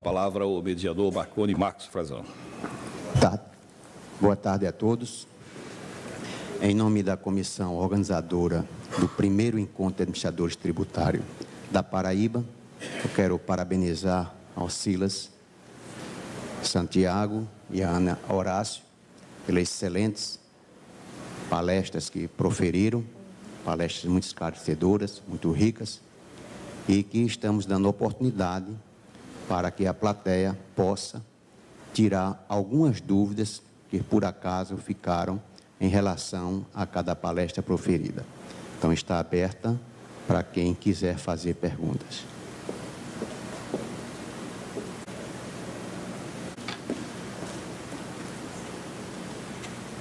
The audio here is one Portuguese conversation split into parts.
Palavra ao mediador Marconi Marcos Frazão. Boa tarde a todos. Em nome da comissão organizadora do primeiro encontro de administradores tributários da Paraíba, eu quero parabenizar ao Silas, Santiago e a Ana Horácio pelas excelentes palestras que proferiram, palestras muito esclarecedoras, muito ricas, e que estamos dando oportunidade para que a plateia possa tirar algumas dúvidas que, por acaso, ficaram em relação a cada palestra proferida. Então, está aberta para quem quiser fazer perguntas.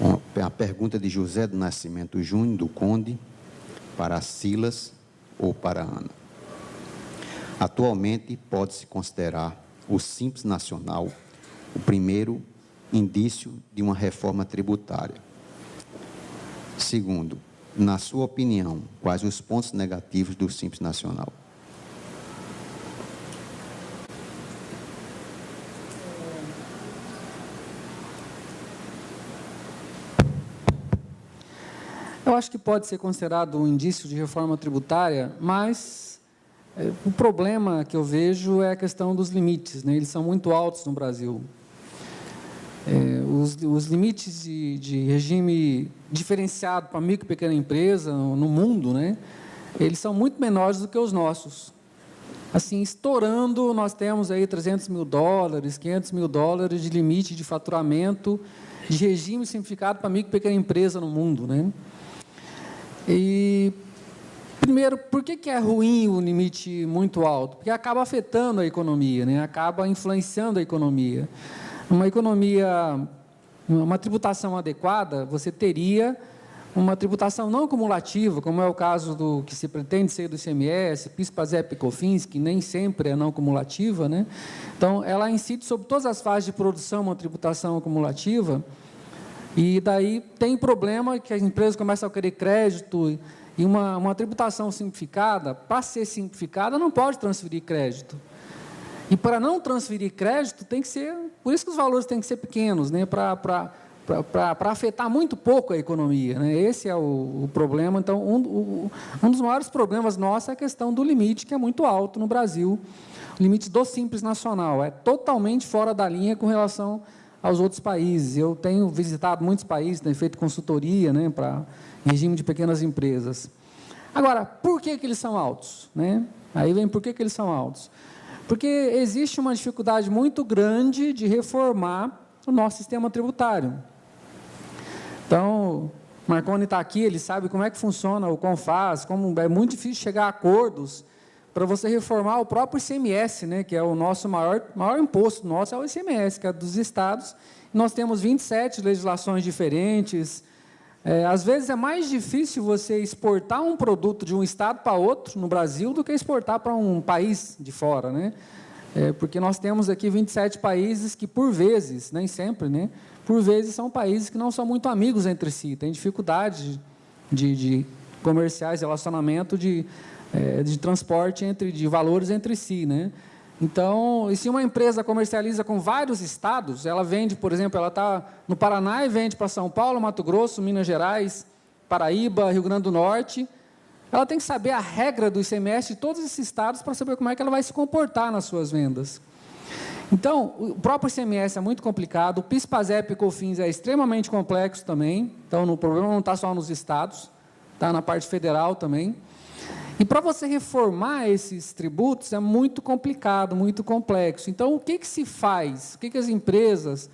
Bom, a pergunta de José do Nascimento Júnior, do Conde, para Silas ou para Ana. Atualmente, pode-se considerar o Simples Nacional o primeiro indício de uma reforma tributária. Segundo, na sua opinião, quais os pontos negativos do Simples Nacional? Eu acho que pode ser considerado um indício de reforma tributária, mas o problema que eu vejo é a questão dos limites, né? Eles são muito altos no Brasil. Os limites de regime diferenciado para micro e pequena empresa no mundo, né? Eles são muito menores do que os nossos. Assim, estourando, nós temos aí $300 mil, $500 mil de limite de faturamento de regime simplificado para micro e pequena empresa no mundo, né? E, primeiro, por que é ruim o limite muito alto? Porque acaba afetando a economia, né? Acaba influenciando a economia. Uma economia, uma tributação adequada, você teria uma tributação não cumulativa, como é o caso do que se pretende ser do ICMS, PIS, PASEP e COFINS, que nem sempre é não cumulativa, né? Então, ela incide sobre todas as fases de produção uma tributação acumulativa, e daí tem problema que as empresas começam a querer crédito, e uma tributação simplificada, para ser simplificada, não pode transferir crédito. E para não transferir crédito, tem que ser, por isso que os valores têm que ser pequenos, né, para afetar muito pouco a economia, né? Esse é o problema. Então, um dos maiores problemas nossos é a questão do limite, que é muito alto no Brasil, o limite do Simples Nacional, é totalmente fora da linha com relação aos outros países. Eu tenho visitado muitos países, tenho feito consultoria, né, para regime de pequenas empresas. Agora, por que eles são altos, né? Aí vem por que eles são altos. Porque existe uma dificuldade muito grande de reformar o nosso sistema tributário. Então, o Marconi está aqui, ele sabe como é que funciona o CONFAS, como é muito difícil chegar a acordos para você reformar o próprio ICMS, né, que é o nosso maior imposto nosso, é o ICMS, que é dos estados. Nós temos 27 legislações diferentes. Às vezes é mais difícil você exportar um produto de um estado para outro no Brasil do que exportar para um país de fora, né? Porque nós temos aqui 27 países que, por vezes, nem sempre, né, por vezes são países que não são muito amigos entre si, têm dificuldade de comerciais, relacionamento de transporte de valores entre si, né? Então, e se uma empresa comercializa com vários estados, ela vende, por exemplo, ela está no Paraná e vende para São Paulo, Mato Grosso, Minas Gerais, Paraíba, Rio Grande do Norte, ela tem que saber a regra do ICMS de todos esses estados para saber como é que ela vai se comportar nas suas vendas. Então, o próprio ICMS é muito complicado, o PIS, PASEP e COFINS é extremamente complexo também, então o problema não está só nos estados, está na parte federal também. E para você reformar esses tributos é muito complicado, muito complexo. Então, o que se faz? O que as empresas,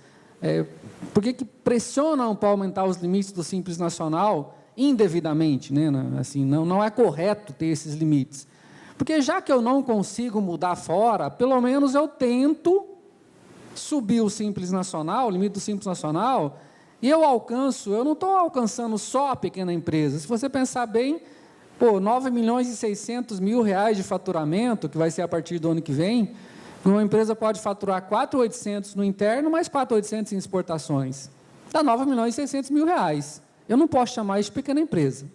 por que pressionam para aumentar os limites do Simples Nacional indevidamente, né? Assim, não é correto ter esses limites. Porque já que eu não consigo mudar fora, pelo menos eu tento subir o Simples Nacional, o limite do Simples Nacional, e eu não estou alcançando só a pequena empresa. Se você pensar bem, pô, 9.600.000 de faturamento, que vai ser a partir do ano que vem, uma empresa pode faturar 4.800 no interno, mais 4.800 em exportações. Dá 9.600.000. Eu não posso chamar isso de pequena empresa.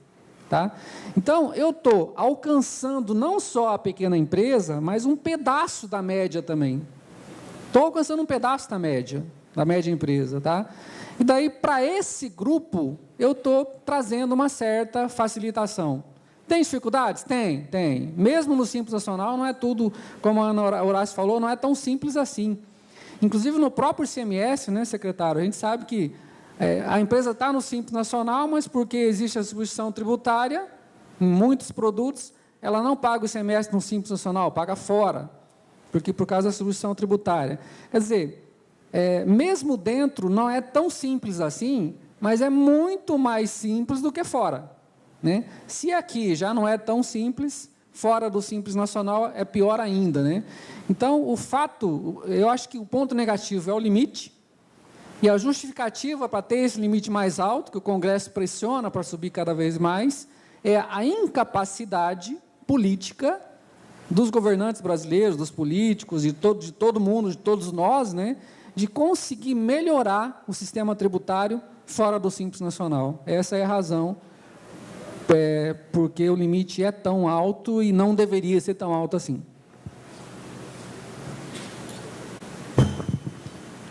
Tá? Então, eu estou alcançando não só a pequena empresa, mas um pedaço da média também. Estou alcançando um pedaço da média empresa, tá? E daí, para esse grupo, eu estou trazendo uma certa facilitação. Tem dificuldades? Tem. Mesmo no Simples Nacional, não é tudo, como a Ana Horácio falou, não é tão simples assim. Inclusive, no próprio ICMS, né, secretário, a gente sabe que a empresa está no Simples Nacional, mas porque existe a substituição tributária, em muitos produtos, ela não paga o ICMS no Simples Nacional, paga fora, porque por causa da substituição tributária. Quer dizer, mesmo dentro, não é tão simples assim, mas é muito mais simples do que fora, né? Se aqui já não é tão simples, fora do Simples Nacional é pior ainda, né? Então, o fato, eu acho que o ponto negativo é o limite, e a justificativa para ter esse limite mais alto, que o Congresso pressiona para subir cada vez mais, é a incapacidade política dos governantes brasileiros, dos políticos, de todo mundo, de todos nós, né, de conseguir melhorar o sistema tributário fora do Simples Nacional. Essa é a razão porque o limite é tão alto e não deveria ser tão alto assim.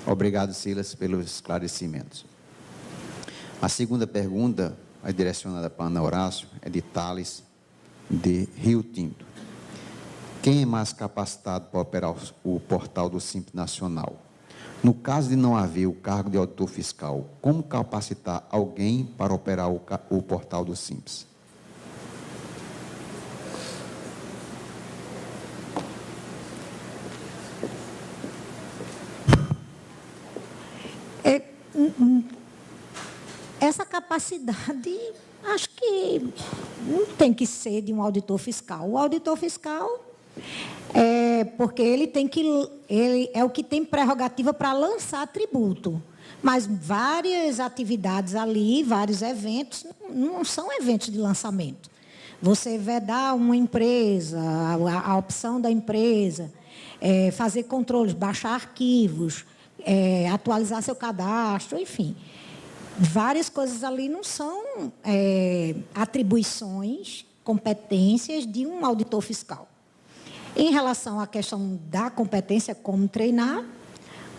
Obrigado, Silas, pelos esclarecimentos. A segunda pergunta, é direcionada para Ana Horácio, é de Thales, de Rio Tinto. Quem é mais capacitado para operar o portal do Simples Nacional? No caso de não haver o cargo de auditor fiscal, como capacitar alguém para operar o portal do Simples? Essa capacidade, acho que não tem que ser de um auditor fiscal. O auditor fiscal porque ele é o que tem prerrogativa para lançar tributo. Mas várias atividades ali, vários eventos, não são eventos de lançamento. Você vedar uma empresa, a opção da empresa, fazer controles, baixar arquivos, atualizar seu cadastro, enfim. Várias coisas ali não são atribuições, competências de um auditor fiscal. Em relação à questão da competência, como treinar,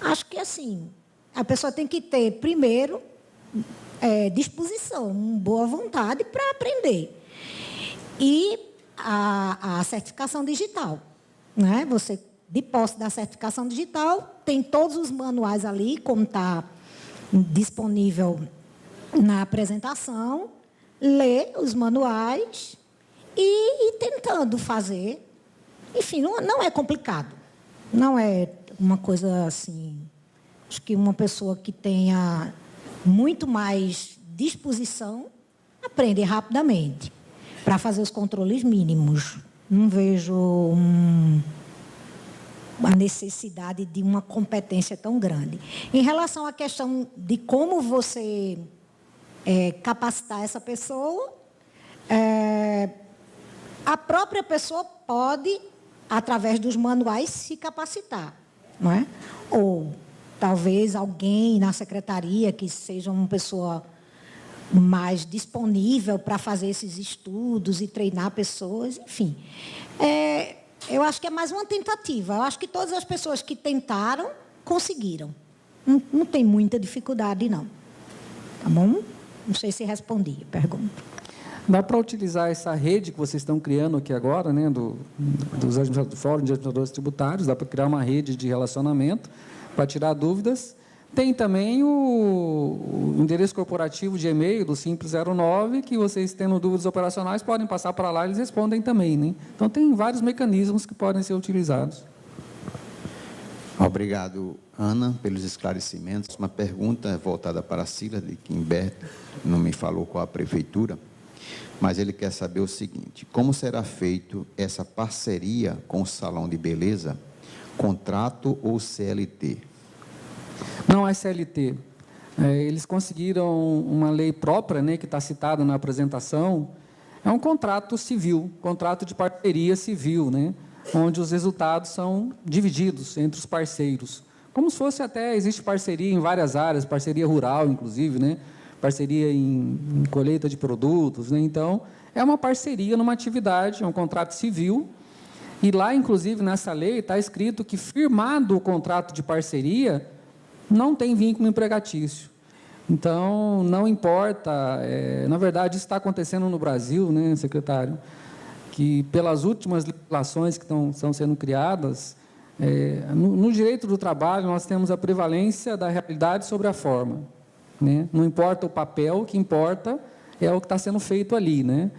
acho que, assim, a pessoa tem que ter, primeiro, disposição, boa vontade para aprender. E a certificação digital, né? Você, de posse da certificação digital, tem todos os manuais ali, como está disponível na apresentação, ler os manuais e ir tentando fazer. Enfim, não é complicado. Não é uma coisa assim. Acho que uma pessoa que tenha muito mais disposição aprende rapidamente para fazer os controles mínimos. Não vejo a necessidade de uma competência tão grande. Em relação à questão de como você capacitar essa pessoa, a própria pessoa pode, através dos manuais, se capacitar, não é? Ou talvez alguém na secretaria que seja uma pessoa mais disponível para fazer esses estudos e treinar pessoas, enfim. Eu acho que é mais uma tentativa. Eu acho que todas as pessoas que tentaram, conseguiram. Não tem muita dificuldade, não. Tá bom? Não sei se respondi a pergunta. Dá para utilizar essa rede que vocês estão criando aqui agora, né, do Fórum de Administradores Tributários, dá para criar uma rede de relacionamento para tirar dúvidas. Tem também o endereço corporativo de e-mail do Simples 09, que vocês, tendo dúvidas operacionais, podem passar para lá e eles respondem também, né? Então, tem vários mecanismos que podem ser utilizados. Obrigado, Ana, pelos esclarecimentos. Uma pergunta voltada para a Silas, de que Humberto não me falou qual a prefeitura, mas ele quer saber o seguinte: como será feito essa parceria com o Salão de Beleza, contrato ou CLT? Não é CLT. Eles conseguiram uma lei própria, né, que está citada na apresentação. É um contrato civil, contrato de parceria civil, né, onde os resultados são divididos entre os parceiros. Como se fosse até, existe parceria em várias áreas, parceria rural, inclusive, né, parceria em colheita de produtos, né? Então, é uma parceria numa atividade, é um contrato civil, E lá, inclusive, nessa lei, está escrito que, firmado o contrato de parceria, não tem vínculo empregatício. Então, não importa, na verdade, isso está acontecendo no Brasil, né, secretário, que pelas últimas legislações que estão sendo criadas, no direito do trabalho, nós temos a prevalência da realidade sobre a forma, né? Não importa o papel, o que importa é o que está sendo feito ali, né?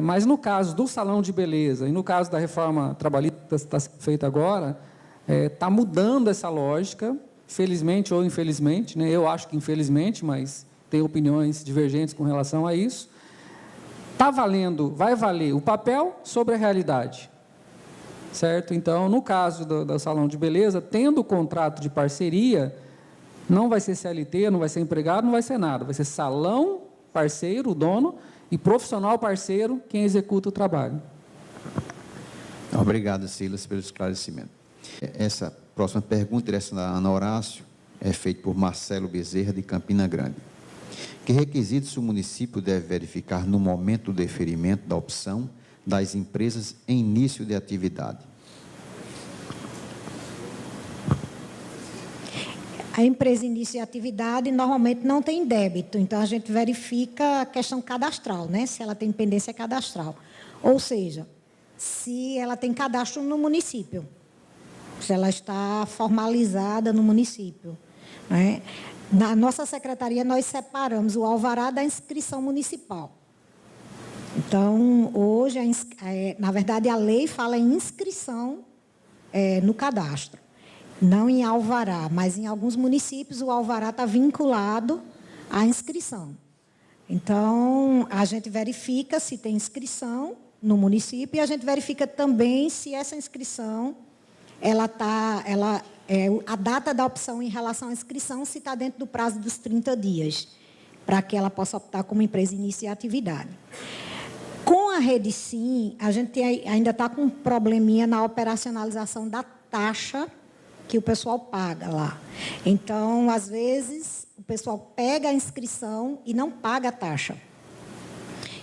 Mas no caso do salão de beleza e no caso da reforma trabalhista que está sendo feita agora, está mudando essa lógica, felizmente ou infelizmente, né? Eu acho que infelizmente, mas tem opiniões divergentes com relação a isso. Vai valer o papel sobre a realidade, certo? Então, no caso do salão de beleza, tendo o contrato de parceria, não vai ser CLT, não vai ser empregado, não vai ser nada, vai ser salão parceiro, o dono, e profissional parceiro, quem executa o trabalho. Obrigado, Silas, pelo esclarecimento. Essa próxima pergunta, direcionada a Ana Horácio, é feita por Marcelo Bezerra, de Campina Grande. Que requisitos o município deve verificar no momento do deferimento da opção das empresas em início de atividade? A empresa inicia de atividade, normalmente não tem débito, então a gente verifica a questão cadastral, né? Se ela tem pendência cadastral. Ou seja, se ela tem cadastro no município, se ela está formalizada no município, né? Na nossa secretaria, nós separamos o alvará da inscrição municipal. Então, hoje, na verdade, a lei fala em inscrição no cadastro, não em alvará, mas em alguns municípios o alvará está vinculado à inscrição. Então, a gente verifica se tem inscrição no município e a gente verifica também se essa inscrição, a data da opção em relação à inscrição, se está dentro do prazo dos 30 dias, para que ela possa optar como empresa e iniciar a atividade. Com a Rede Sim, a gente ainda está com um probleminha na operacionalização da taxa que o pessoal paga lá. Então, às vezes, o pessoal pega a inscrição e não paga a taxa.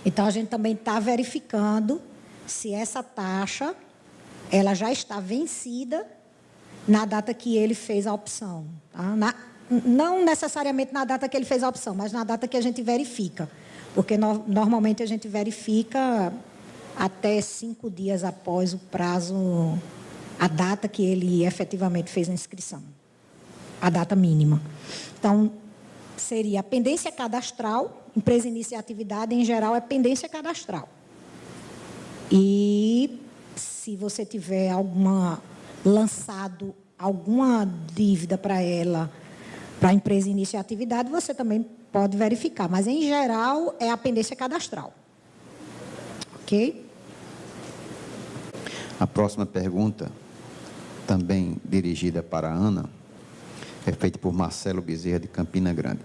Então, a gente também está verificando se essa taxa ela já está vencida na data que ele fez a opção. Tá? Não necessariamente na data que ele fez a opção, mas na data que a gente verifica. Porque normalmente a gente verifica até 5 dias após o prazo, a data que ele efetivamente fez a inscrição. A data mínima. Então, seria a pendência cadastral, empresa inicia atividade, em geral, é pendência cadastral. E se você tiver lançado alguma dívida para ela, para a empresa iniciar atividade, você também pode verificar. Mas, em geral, é a pendência cadastral. Ok? A próxima pergunta, também dirigida para a Ana, é feita por Marcelo Bezerra, de Campina Grande.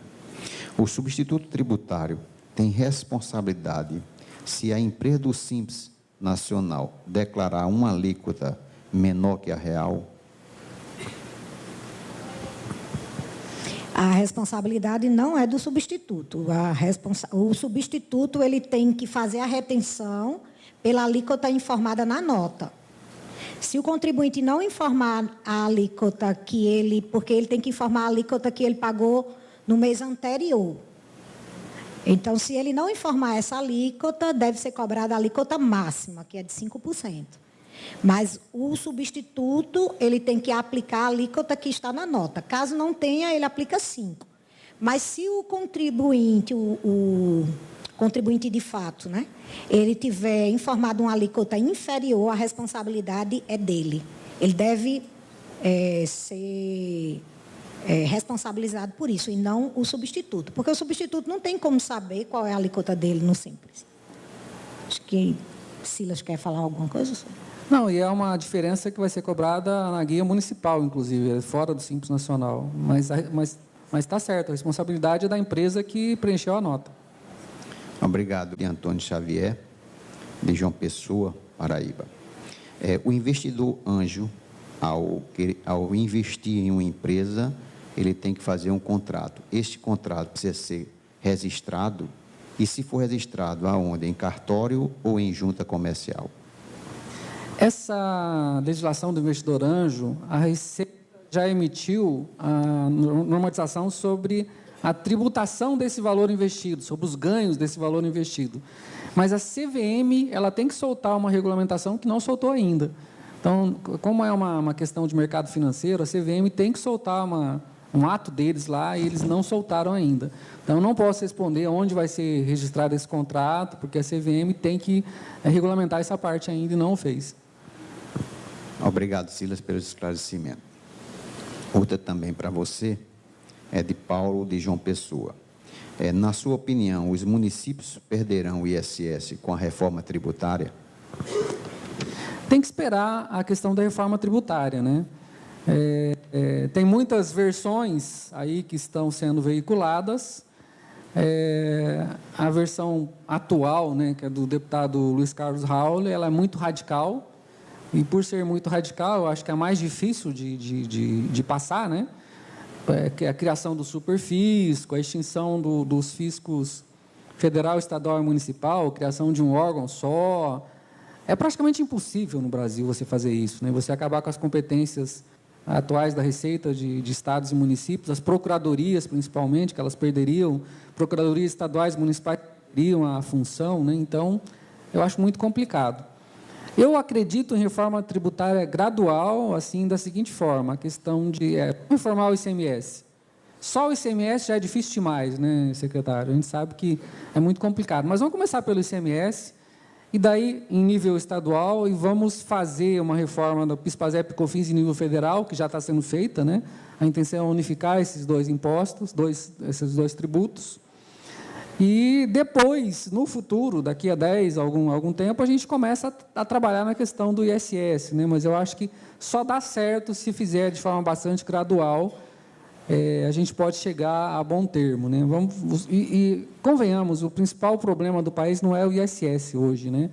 O substituto tributário tem responsabilidade se a empresa do Simples Nacional declarar uma alíquota menor que a real? A responsabilidade não é do substituto. O substituto ele tem que fazer a retenção pela alíquota informada na nota. Se o contribuinte não informar a alíquota porque ele tem que informar a alíquota que ele pagou no mês anterior. Então, se ele não informar essa alíquota, deve ser cobrada a alíquota máxima, que é de 5%. Mas o substituto, ele tem que aplicar a alíquota que está na nota. Caso não tenha, ele aplica 5%. Mas se o contribuinte, o contribuinte de fato, né, ele tiver informado uma alíquota inferior, a responsabilidade é dele. Ele deve ser responsabilizado por isso, e não o substituto. Porque o substituto não tem como saber qual é a alíquota dele no Simples. Acho que Silas quer falar alguma coisa sobre? Não, e é uma diferença que vai ser cobrada na guia municipal, inclusive, fora do Simples Nacional. Mas está certo, a responsabilidade é da empresa que preencheu a nota. Obrigado, Antônio Xavier, de João Pessoa, Paraíba. O investidor anjo, ao investir em uma empresa, ele tem que fazer um contrato. Este contrato precisa ser registrado, e se for registrado, aonde? Em cartório ou em junta comercial? Essa legislação do investidor anjo, a Receita já emitiu a normatização sobre a tributação desse valor investido, sobre os ganhos desse valor investido. Mas a CVM, ela tem que soltar uma regulamentação que não soltou ainda. Então, como é uma questão de mercado financeiro, a CVM tem que soltar um ato deles lá e eles não soltaram ainda. Então, eu não posso responder onde vai ser registrado esse contrato, porque a CVM tem que regulamentar essa parte ainda e não o fez. Obrigado, Silas, pelo esclarecimento. Outra também para você, é de Paulo de João Pessoa. Na sua opinião, os municípios perderão o ISS com a reforma tributária? Tem que esperar a questão da reforma tributária, né? Tem muitas versões aí que estão sendo veiculadas. A versão atual, né, que é do deputado Luiz Carlos Raul, ela é muito radical. E, por ser muito radical, eu acho que é mais difícil de passar, né? Que é a criação do superfisco, a extinção dos fiscos federal, estadual e municipal, a criação de um órgão só. É praticamente impossível no Brasil você fazer isso, né? Você acabar com as competências atuais da Receita de estados e municípios, as procuradorias, principalmente, que elas perderiam, procuradorias estaduais e municipais perderiam a função, né? Então, eu acho muito complicado. Eu acredito em reforma tributária gradual, assim, da seguinte forma, a questão de reformar o ICMS. Só o ICMS já é difícil demais, né, secretário? A gente sabe que é muito complicado. Mas vamos começar pelo ICMS, e daí, em nível estadual, e vamos fazer uma reforma do PIS/PASEP e COFINS em nível federal, que já está sendo feita, né? A intenção é unificar esses dois impostos, esses dois tributos. E depois, no futuro, daqui a 10, algum tempo, a gente começa a trabalhar na questão do ISS, né? Mas eu acho que só dá certo se fizer de forma bastante gradual, a gente pode chegar a bom termo, né? Convenhamos, o principal problema do país não é o ISS hoje, né?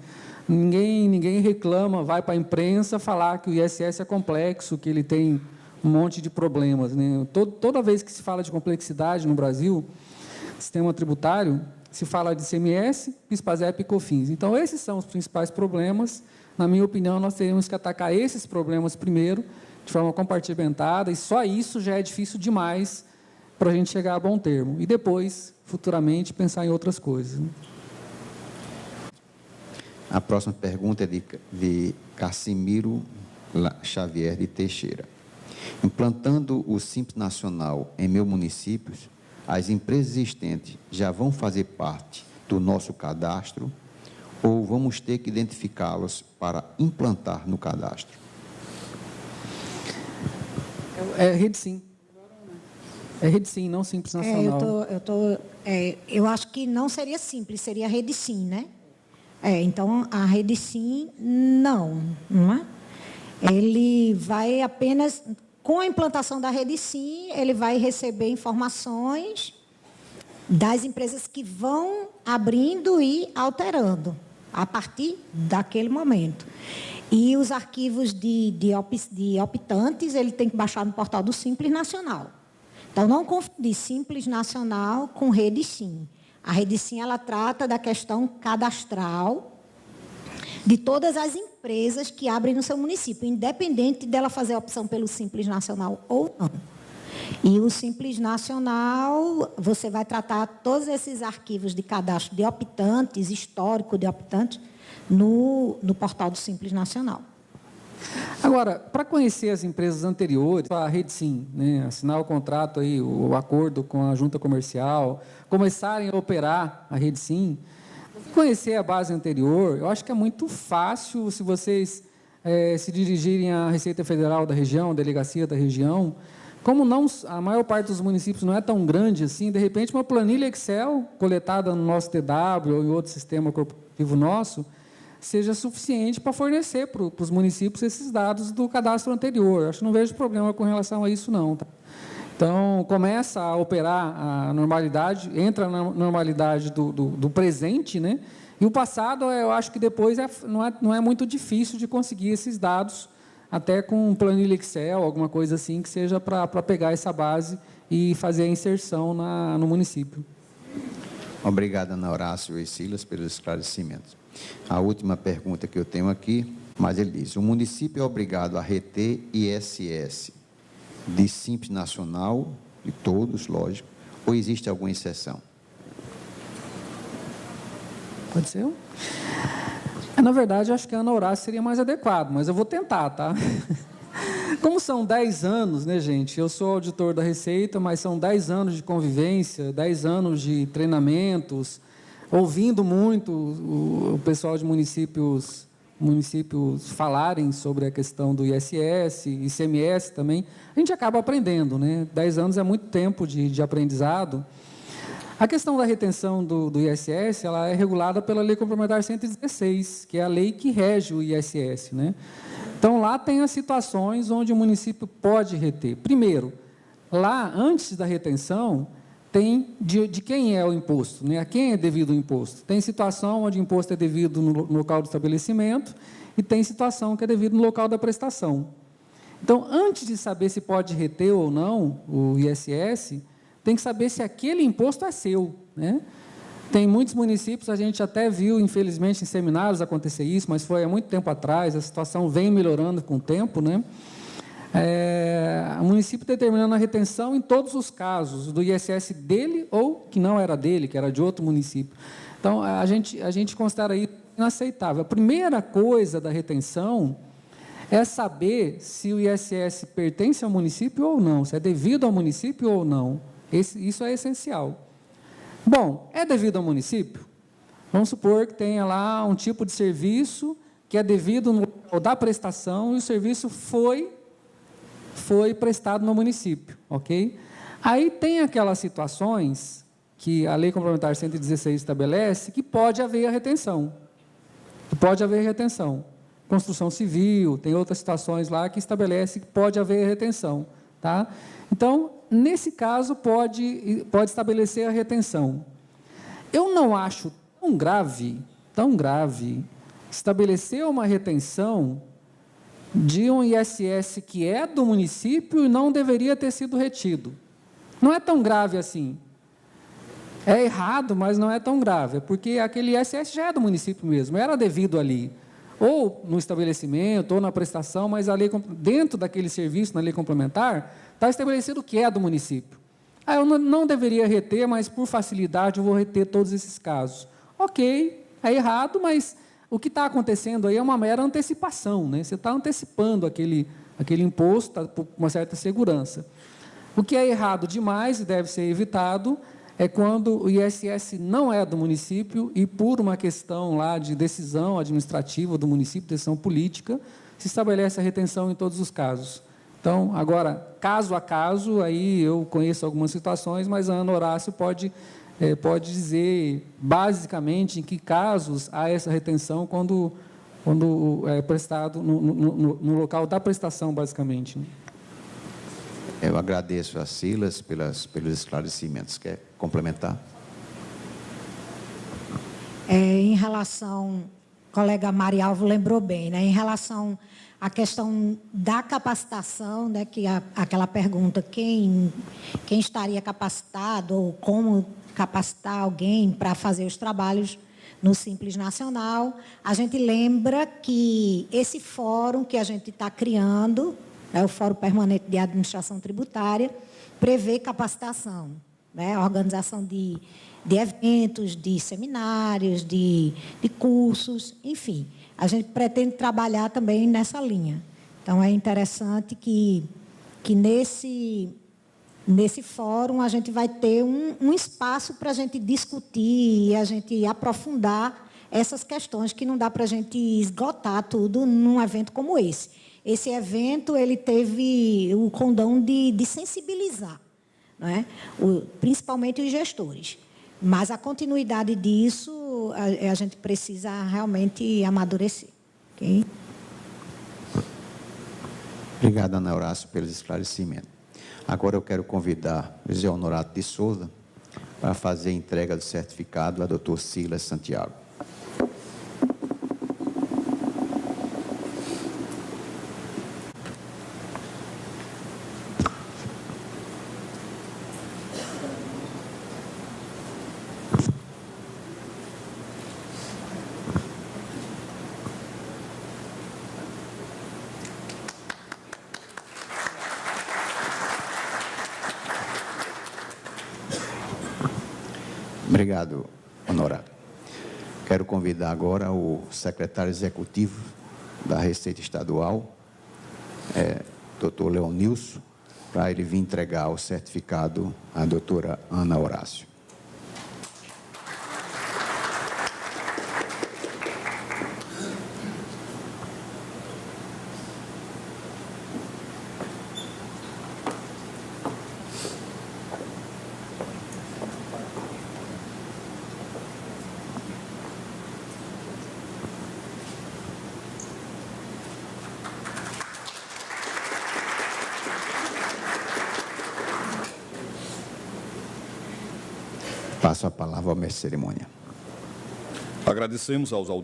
Ninguém reclama, vai para a imprensa falar que o ISS é complexo, que ele tem um monte de problemas, né? Toda vez que se fala de complexidade no Brasil, sistema tributário, se fala de ICMS, PIS/PASEP e COFINS. Então, esses são os principais problemas. Na minha opinião, nós teríamos que atacar esses problemas primeiro, de forma compartimentada, e só isso já é difícil demais para a gente chegar a bom termo. E depois, futuramente, pensar em outras coisas, né? A próxima pergunta é de Cassimiro Xavier de Teixeira. Implantando o Simples Nacional em meu município, as empresas existentes já vão fazer parte do nosso cadastro ou vamos ter que identificá-las para implantar no cadastro? É Rede Sim. É Rede Sim, não Simples Nacional. Eu acho que não seria simples, seria Rede Sim, né? Então, a Rede Sim, não é? Ele vai apenas... Com a implantação da Rede Sim, ele vai receber informações das empresas que vão abrindo e alterando a partir daquele momento. E os arquivos de optantes, ele tem que baixar no portal do Simples Nacional. Então, não confundir Simples Nacional com Rede Sim. A Rede Sim, ela trata da questão cadastral de todas as empresas que abrem no seu município, independente dela fazer a opção pelo Simples Nacional ou não. E o Simples Nacional, você vai tratar todos esses arquivos de cadastro de optantes, histórico de optantes, no portal do Simples Nacional. Agora, para conhecer as empresas anteriores, a Rede Sim, né, assinar o contrato, aí, o acordo com a junta comercial, começarem a operar a Rede Sim, conhecer a base anterior, eu acho que é muito fácil se vocês se dirigirem à Receita Federal da região, delegacia da região. Como não, a maior parte dos municípios não é tão grande assim, de repente uma planilha Excel coletada no nosso TW ou em outro sistema corporativo nosso, seja suficiente para fornecer para os municípios esses dados do cadastro anterior. Acho que não vejo problema com relação a isso, não. Tá? Então, começa a operar a normalidade, entra na normalidade do presente, né? E o passado, eu acho que depois não é muito difícil de conseguir esses dados, até com planilha Excel, alguma coisa assim, que seja para pegar essa base e fazer a inserção no município. Obrigado, Ana Horácio e Silas, pelos esclarecimentos. A última pergunta que eu tenho aqui Mas ele diz: o município é obrigado a reter ISS de Simples Nacional, de todos, lógico, ou existe alguma exceção? Pode ser? Na verdade, eu acho que a Ana Horácio seria mais adequado, mas eu vou tentar, tá? Como são 10 anos, né, gente? Eu sou auditor da Receita, mas são 10 anos de convivência, 10 anos de treinamentos, ouvindo muito o pessoal de municípios falarem sobre a questão do ISS, ICMS também, a gente acaba aprendendo, né? 10 anos é muito tempo de aprendizado. A questão da retenção do ISS, ela é regulada pela Lei Complementar 116, que é a lei que rege o ISS, né? Então, lá tem as situações onde o município pode reter. Primeiro, lá, antes da retenção, tem de quem é o imposto, né? A quem é devido o imposto. Tem situação onde o imposto é devido no local do estabelecimento e tem situação que é devido no local da prestação. Então, antes de saber se pode reter ou não o ISS, tem que saber se aquele imposto é seu, né? Tem muitos municípios, a gente até viu, infelizmente, em seminários acontecer isso, mas foi há muito tempo atrás, a situação vem melhorando com o tempo, né? O município determinando a retenção em todos os casos, do ISS dele ou que não era dele, que era de outro município. Então, a gente considera isso inaceitável. A primeira coisa da retenção é saber se o ISS pertence ao município ou não, se é devido ao município ou não. Isso é essencial. Bom, é devido ao município? Vamos supor que tenha lá um tipo de serviço que é devido no local da prestação e o serviço foi prestado no município, ok? Aí tem aquelas situações que a Lei Complementar 116 estabelece que pode haver a retenção. Construção civil, tem outras situações lá que estabelece que pode haver a retenção, tá? Então, nesse caso, pode estabelecer a retenção. Eu não acho tão grave, estabelecer uma retenção de um ISS que é do município e não deveria ter sido retido. Não é tão grave assim. É errado, mas não é tão grave, porque aquele ISS já é do município mesmo, era devido ali, ou no estabelecimento, ou na prestação, mas a lei, dentro daquele serviço, na lei complementar, está estabelecido que é do município. Eu não deveria reter, mas por facilidade eu vou reter todos esses casos. Ok, é errado, mas o que está acontecendo aí é uma mera antecipação, né? Você está antecipando aquele imposto, tá, por uma certa segurança. O que é errado demais e deve ser evitado é quando o ISS não é do município e, por uma questão lá de decisão administrativa do município, decisão política, se estabelece a retenção em todos os casos. Então, agora, caso a caso, aí eu conheço algumas situações, mas a Ana Horácio pode dizer, basicamente, em que casos há essa retenção quando é prestado no local da prestação, basicamente. Eu agradeço a Silas pelos esclarecimentos. Quer complementar? Em relação, o colega Marialvo lembrou bem, né? Em relação à questão da capacitação, né? Que aquela pergunta, quem estaria capacitado ou como capacitar alguém para fazer os trabalhos no Simples Nacional, a gente lembra que esse fórum que a gente está criando, o Fórum Permanente de Administração Tributária, prevê capacitação, né? A organização de eventos, de seminários, de cursos, enfim. A gente pretende trabalhar também nessa linha. Então, é interessante que nesse fórum a gente vai ter um espaço para a gente discutir e a gente aprofundar essas questões que não dá para a gente esgotar tudo num evento como esse. Esse evento ele teve o condão de sensibilizar, não é? Principalmente os gestores. Mas a continuidade disso, a gente precisa realmente amadurecer. Okay? Obrigado, Ana Horácio, pelos esclarecimentos. Agora eu quero convidar o José Honorato de Souza para fazer a entrega do certificado ao doutor Silas Santiago. Obrigado, honorário. Quero convidar agora o secretário executivo da Receita Estadual, doutor Leonilson, para ele vir entregar o certificado à doutora Ana Horácio. Passo a palavra ao mestre de cerimônia. Agradecemos aos auditores